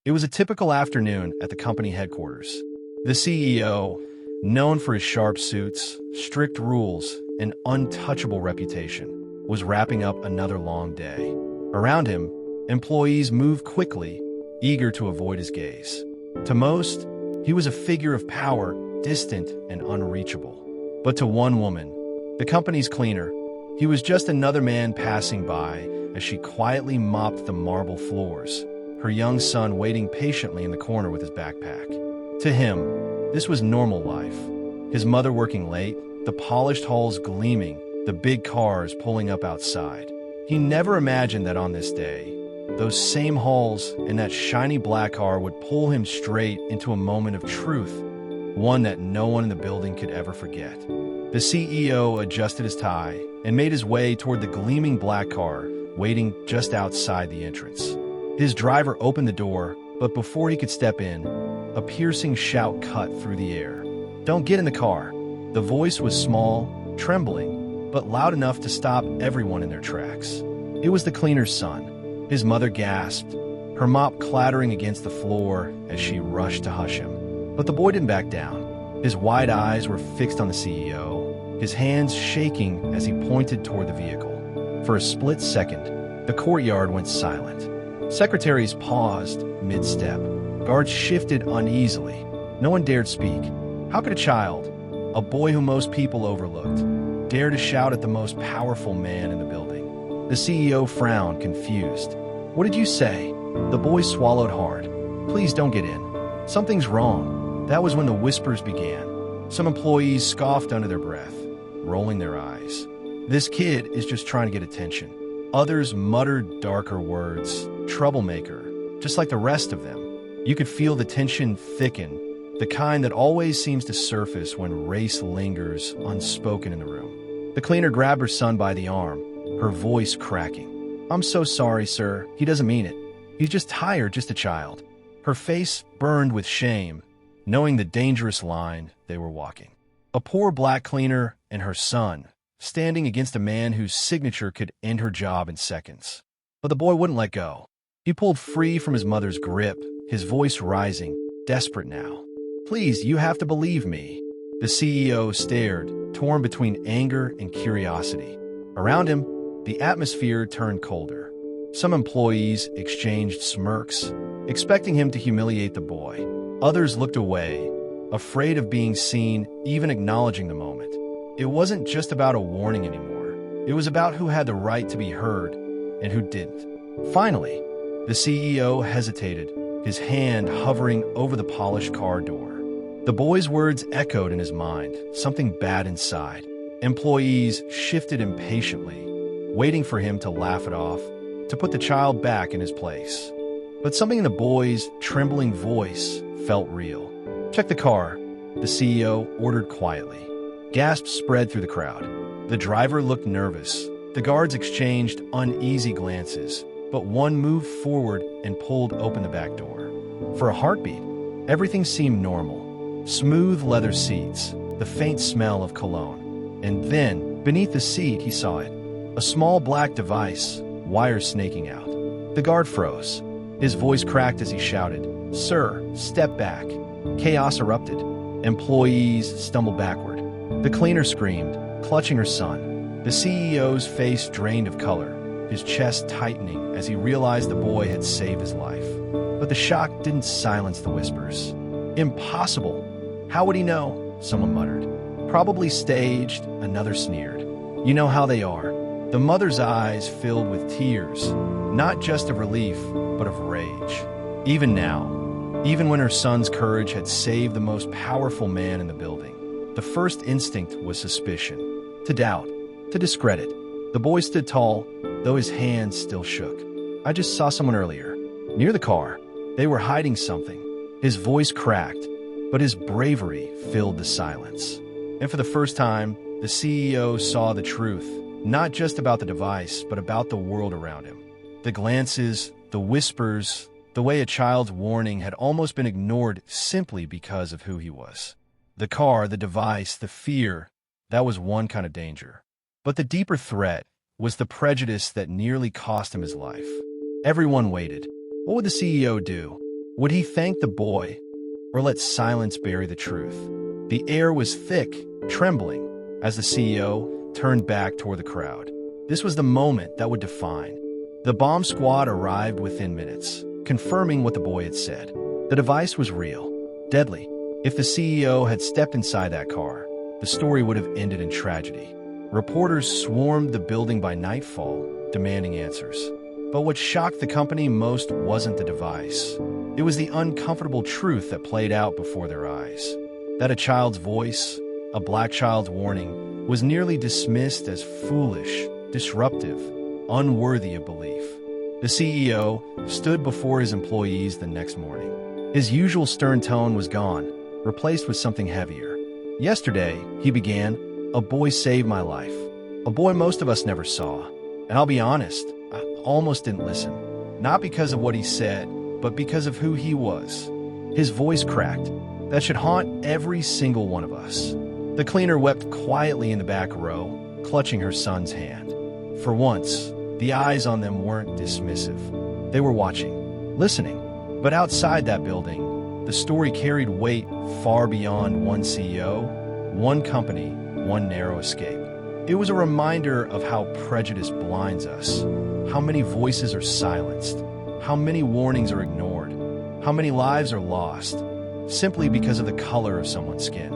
It was a typical afternoon at the company headquarters. The CEO, known for his sharp suits, strict rules, and untouchable reputation, was wrapping up another long day. Around him, employees moved quickly, eager to avoid his gaze. To most, he was a figure of power, distant and unreachable. But to one woman, the company's cleaner, he was just another man passing by as she quietly mopped the marble floors, her young son waiting patiently in the corner with his backpack. To him, this was normal life. His mother working late, the polished halls gleaming, the big cars pulling up outside. He never imagined that on this day, those same halls and that shiny black car would pull him straight into a moment of truth, one that no one in the building could ever forget. The CEO adjusted his tie and made his way toward the gleaming black car, waiting just outside the entrance. His driver opened the door, but before he could step in, a piercing shout cut through the air. "Don't get in the car." The voice was small, trembling, but loud enough to stop everyone in their tracks. It was the cleaner's son. His mother gasped, her mop clattering against the floor as she rushed to hush him. But the boy didn't back down. His wide eyes were fixed on the CEO, his hands shaking as he pointed toward the vehicle. For a split second, the courtyard went silent. Secretaries paused mid-step. Guards shifted uneasily. No one dared speak. How could a child, a boy who most people overlooked, dare to shout at the most powerful man in the building? The CEO frowned, confused. "What did you say?" The boy swallowed hard. "Please don't get in. Something's wrong." That was when the whispers began. Some employees scoffed under their breath, rolling their eyes. "This kid is just trying to get attention." Others muttered darker words, "Troublemaker," just like the rest of them. You could feel the tension thicken, the kind that always seems to surface when race lingers unspoken in the room. The cleaner grabbed her son by the arm, her voice cracking. "I'm so sorry, sir. He doesn't mean it. He's just tired, just a child." Her face burned with shame, knowing the dangerous line they were walking. A poor black cleaner and her son, standing against a man whose signature could end her job in seconds. But the boy wouldn't let go. He pulled free from his mother's grip, his voice rising, desperate now. "Please, you have to believe me." The CEO stared, torn between anger and curiosity. Around him, the atmosphere turned colder. Some employees exchanged smirks, expecting him to humiliate the boy. Others looked away, afraid of being seen, even acknowledging the moment. It wasn't just about a warning anymore. It was about who had the right to be heard and who didn't. Finally, the CEO hesitated, his hand hovering over the polished car door. The boy's words echoed in his mind, something bad inside. Employees shifted impatiently, waiting for him to laugh it off, to put the child back in his place. But something in the boy's trembling voice felt real. "Check the car," the CEO ordered quietly. Gasps spread through the crowd. The driver looked nervous. The guards exchanged uneasy glances, but one moved forward and pulled open the back door. For a heartbeat, everything seemed normal. Smooth leather seats, the faint smell of cologne. And then, beneath the seat, he saw it. A small black device, wires snaking out. The guard froze. His voice cracked as he shouted, "Sir, step back." Chaos erupted. Employees stumbled backward. The cleaner screamed, clutching her son. The CEO's face drained of color, his chest tightening as he realized the boy had saved his life. But the shock didn't silence the whispers. "Impossible! How would he know?" someone muttered. "Probably staged," another sneered. "You know how they are." The mother's eyes filled with tears, not just of relief, but of rage. Even now, even when her son's courage had saved the most powerful man in the building, the first instinct was suspicion, to doubt, to discredit. The boy stood tall, though his hands still shook. "I just saw someone earlier, near the car. They were hiding something." His voice cracked, but his bravery filled the silence. And for the first time, the CEO saw the truth, not just about the device, but about the world around him. The glances, the whispers, the way a child's warning had almost been ignored simply because of who he was. The car, the device, the fear, that was one kind of danger. But the deeper threat was the prejudice that nearly cost him his life. Everyone waited. What would the CEO do? Would he thank the boy or let silence bury the truth? The air was thick, trembling, as the CEO turned back toward the crowd. This was the moment that would define. The bomb squad arrived within minutes, confirming what the boy had said. The device was real, deadly. If the CEO had stepped inside that car, the story would have ended in tragedy. Reporters swarmed the building by nightfall, demanding answers. But what shocked the company most wasn't the device. It was the uncomfortable truth that played out before their eyes. That a child's voice, a black child's warning, was nearly dismissed as foolish, disruptive, unworthy of belief. The CEO stood before his employees the next morning. His usual stern tone was gone, replaced with something heavier. Yesterday, he began, a boy saved my life. A boy most of us never saw. And I'll be honest, I almost didn't listen. Not because of what he said, but because of who he was. His voice cracked. That should haunt every single one of us. The cleaner wept quietly in the back row, clutching her son's hand. For once, the eyes on them weren't dismissive. They were watching, listening. But outside that building, the story carried weight far beyond one CEO, one company, one narrow escape. It was a reminder of how prejudice blinds us, how many voices are silenced, how many warnings are ignored, how many lives are lost, simply because of the color of someone's skin.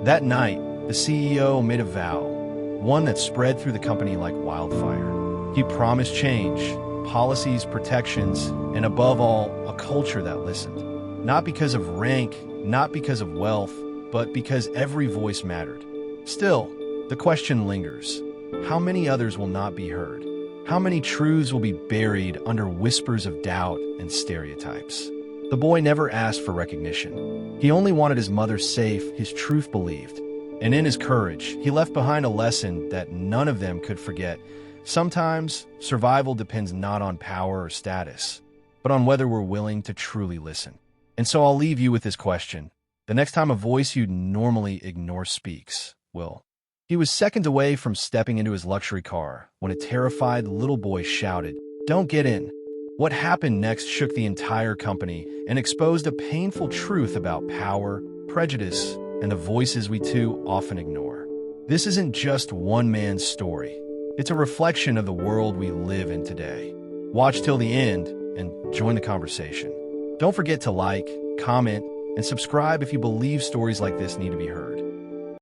That night, the CEO made a vow, one that spread through the company like wildfire. He promised change, policies, protections, and above all, a culture that listened. Not because of rank, not because of wealth, but because every voice mattered. Still, the question lingers. How many others will not be heard? How many truths will be buried under whispers of doubt and stereotypes? The boy never asked for recognition. He only wanted his mother safe, his truth believed. And in his courage, he left behind a lesson that none of them could forget. Sometimes, survival depends not on power or status, but on whether we're willing to truly listen. And so I'll leave you with this question. The next time a voice you normally ignore speaks, will. He was seconds away from stepping into his luxury car when a terrified little boy shouted, "Don't get in." What happened next shook the entire company and exposed a painful truth about power, prejudice, and the voices we too often ignore. This isn't just one man's story. It's a reflection of the world we live in today. Watch till the end and join the conversation. Don't forget to like, comment, and subscribe if you believe stories like this need to be heard.